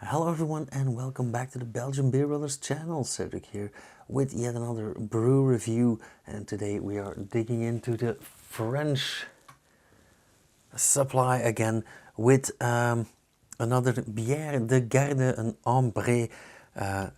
Hello everyone and welcome back to the Belgian Beer Brothers channel. Cedric here with yet another brew review, and today we are digging into the French supply again with another bière de garde, an Ambrée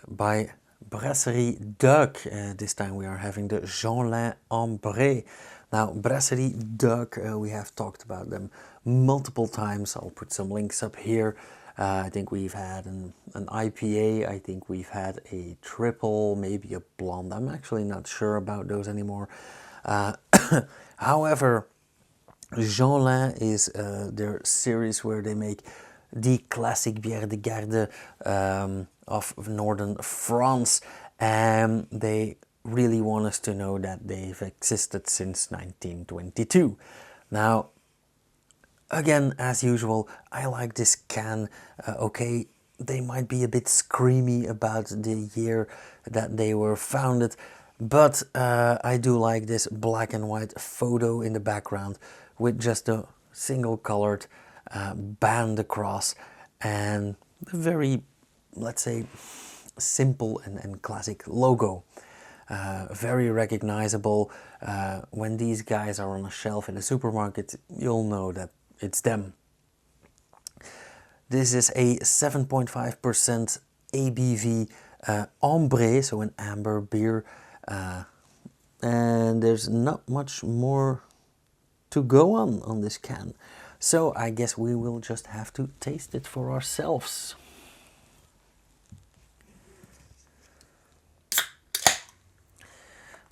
by Brasserie Duyck. This time we are having the Jenlain Ambrée. Now, Brasserie Duyck, we have talked about them multiple times. I'll put some links up here. I think we've had an IPA, I think we've had a triple, maybe a blonde. I'm actually not sure about those anymore. However, Jenlain is their series where they make the classic bière de garde of northern France, and they really want us to know that they've existed since 1922. Now, again, as usual, I like this can. Okay, they might be a bit screamy about the year that they were founded, but I do like this black and white photo in the background with just a single colored band across and a very, let's say, simple and classic logo. Very recognizable. When these guys are on a shelf in a supermarket, you'll know that it's them. This is a 7.5% ABV Ambrée, so an amber beer, and there's not much more to go on this can. So I guess we will just have to taste it for ourselves.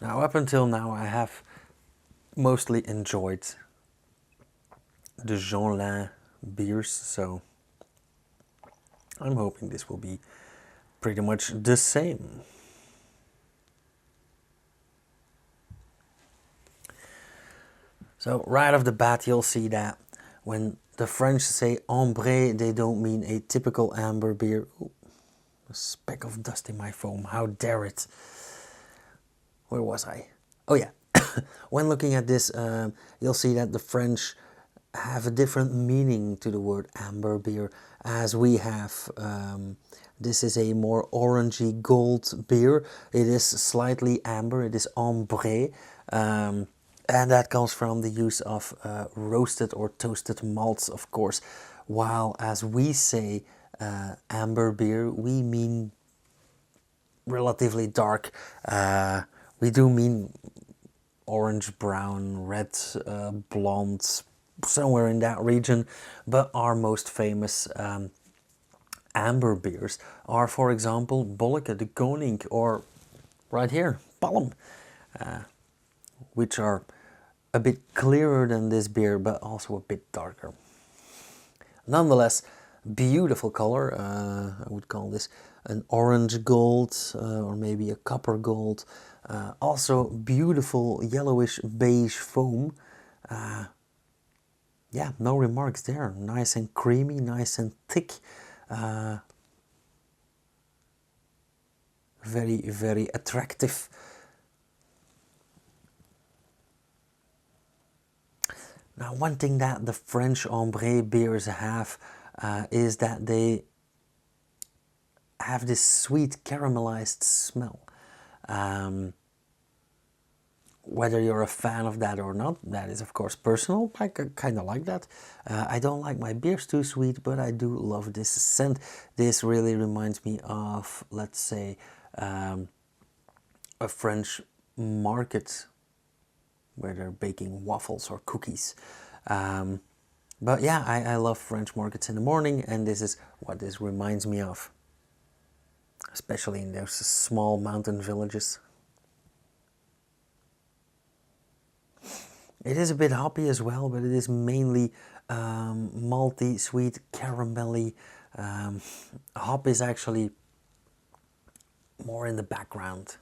Now, up until now, I have mostly enjoyed the Jenlain beers, so I'm hoping this will be pretty much the same. So right off the bat, you'll see that when the French say Ambrée, they don't mean a typical amber beer. Ooh, a speck of dust in my foam, how dare it. Where was I? Oh yeah, when looking at this, you'll see that the French have a different meaning to the word amber beer as we have. This is a more orangey gold beer. It is slightly amber, it is ambré, and that comes from the use of roasted or toasted malts, of course, while as we say amber beer, we mean relatively dark. We do mean orange, brown, red, blonde, somewhere in that region, but our most famous amber beers are, for example, Bolleke, de Koning, or right here, Palm, which are a bit clearer than this beer, but also a bit darker. Nonetheless, beautiful color. I would call this an orange gold, or maybe a copper gold. Also beautiful yellowish beige foam. Yeah, no remarks there. Nice and creamy, nice and thick. Very, very attractive. Now, one thing that the French Ambrée beers have is that they have this sweet caramelized smell. Whether you're a fan of that or not, that is of course personal. I kind of like that. I don't like my beers too sweet, but I do love this scent. This really reminds me of, let's say, a French market where they're baking waffles or cookies. But yeah, I love French markets in the morning, and this is what this reminds me of, especially in those small mountain villages. It is a bit hoppy as well, but it is mainly malty, sweet, caramelly. Hop is actually more in the background.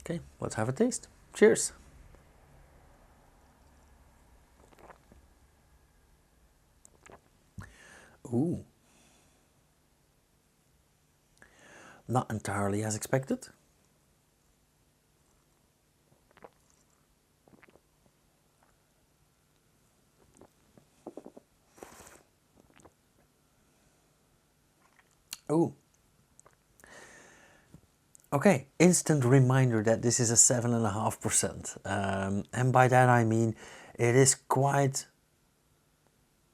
Okay, let's have a taste. Cheers! Ooh. Not entirely as expected. Ooh. Okay, instant reminder that this is a 7.5%. And by that I mean it is quite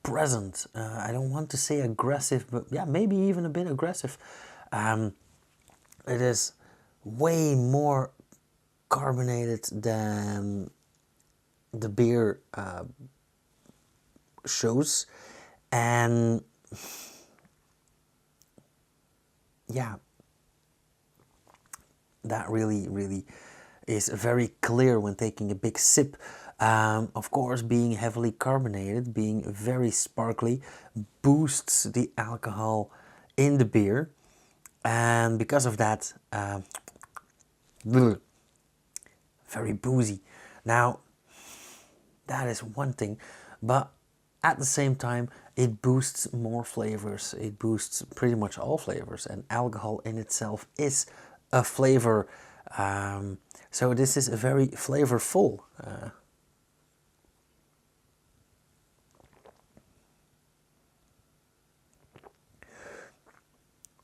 present. I don't want to say aggressive, but yeah, maybe even a bit aggressive. It is way more carbonated than the beer shows, and yeah, that really is very clear when taking a big sip. Of course, being heavily carbonated, being very sparkly, boosts the alcohol in the beer, and because of that, very boozy. Now, that is one thing, but at the same time, it boosts more flavors. It boosts pretty much all flavors, and alcohol in itself is a flavor. So this is a very flavorful.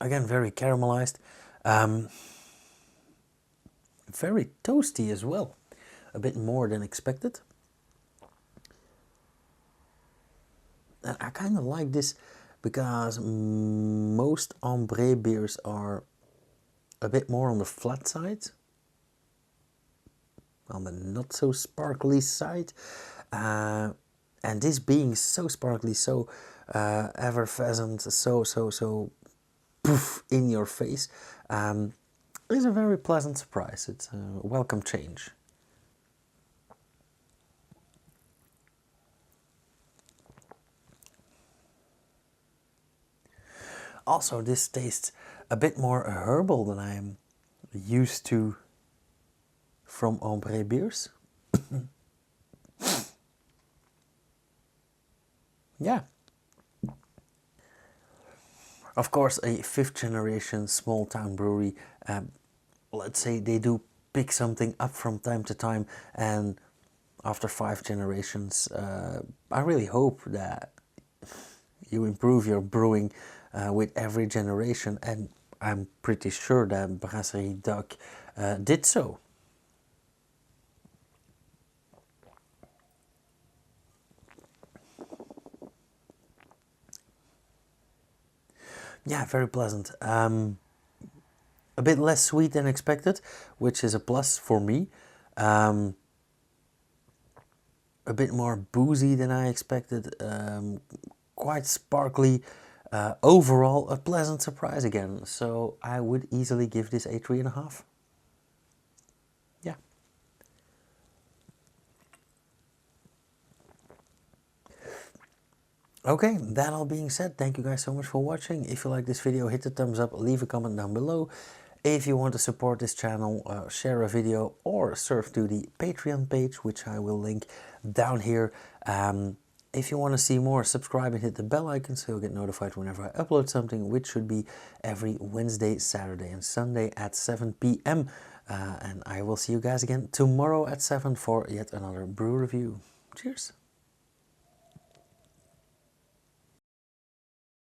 Again, very caramelized. Very toasty as well. A bit more than expected. And I kind of like this because most Ambrée beers are a bit more on the flat side, on the not so sparkly side, and this being so sparkly, so effervescent, so poof in your face, is a very pleasant surprise. It's a welcome change. Also, this tastes a bit more herbal than I am used to from Ambrée beers. Yeah. Of course, a 5th generation small town brewery, let's say they do pick something up from time to time, and after 5 generations, I really hope that you improve your brewing with every generation, and I'm pretty sure that Brasserie Duyck did so. Yeah, very pleasant. A bit less sweet than expected, which is a plus for me. A bit more boozy than I expected. Quite sparkly. Overall, a pleasant surprise again. So I would easily give this a 3.5. Yeah. Okay, that all being said, thank you guys so much for watching. If you like this video, hit the thumbs up, leave a comment down below. If you want to support this channel, share a video or surf to the Patreon page, which I will link down here. If you want to see more, subscribe and hit the bell icon so you'll get notified whenever I upload something, which should be every Wednesday, Saturday and Sunday at 7 p.m. And I will see you guys again tomorrow at 7 for yet another brew review. Cheers!